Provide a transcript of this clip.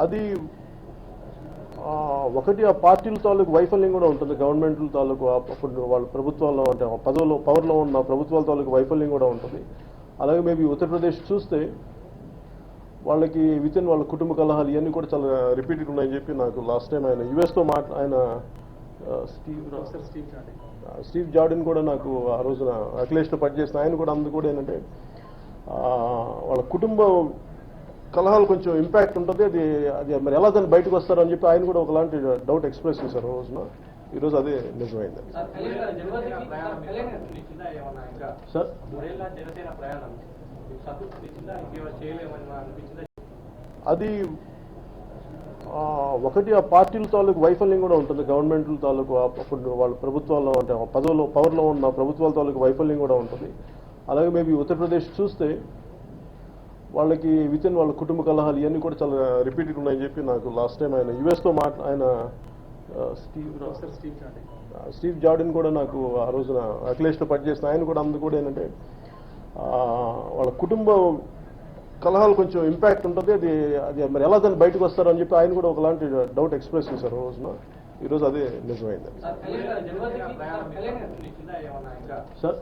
అది ఒకటి ఆ పార్టీల తాలూకు వైఫల్యం కూడా ఉంటుంది. గవర్నమెంట్ల తాలూకు అప్పుడు వాళ్ళ ప్రభుత్వాల్లో అంటే పవర్లో ఉన్న ప్రభుత్వాల తాలూకు వైఫల్యం కూడా ఉంటుంది. అలాగే మేబీ ఉత్తరప్రదేశ్ చూస్తే వాళ్ళకి వితిన్ వాళ్ళ కుటుంబ కలహాలు ఇవన్నీ కూడా చాలా రిపీటెడ్ ఉన్నాయని చెప్పి నాకు లాస్ట్ టైం ఆయన యుఎస్తో ఆయన స్టీవ్ జార్డిన్ కూడా నాకు ఆ రోజున అఖిలేష్లో పనిచేసిన ఆయన కూడా అందుకు కూడా ఏంటంటే వాళ్ళ కుటుంబ కలహాలు కొంచెం ఇంపాక్ట్ ఉంటుంది. అది అది మరి ఎలా దాన్ని బయటకు వస్తారని చెప్పి ఆయన కూడా ఒకలాంటి డౌట్ ఎక్స్ప్రెస్ చేశారు రోజున. ఈరోజు అదే నిజమైంది సార్. అది ఒకటి ఆ పార్టీల తాలూకు వైఫల్యం కూడా ఉంటుంది. గవర్నమెంట్ల తాలూకు అప్పుడు వాళ్ళ ప్రభుత్వాల్లో అంటే పవర్లో ఉన్న ప్రభుత్వాల తాలూకు వైఫల్యం కూడా ఉంటుంది. అలాగే మేబీ ఉత్తరప్రదేశ్ చూస్తే వాళ్ళకి వితిన్ వాళ్ళ కుటుంబ కలహాలు ఇవన్నీ కూడా చాలా రిపీటెడ్ ఉన్నాయని చెప్పి నాకు లాస్ట్ టైం ఆయన యుఎస్తో ఆయన స్టీవ్ జార్డిన్ కూడా నాకు ఆ రోజున అఖిలేష్లో పనిచేసిన ఆయన కూడా అందుకు కూడా ఏంటంటే వాళ్ళ కుటుంబ కలహాలు కొంచెం ఇంపాక్ట్ ఉంటుంది. అది అది మరి ఎలా దాన్ని బయటకు వస్తారని చెప్పి ఆయన కూడా ఒకలాంటి డౌట్ ఎక్స్ప్రెస్ చేశారు రోజున. ఈరోజు అదే నిజమైంది సార్.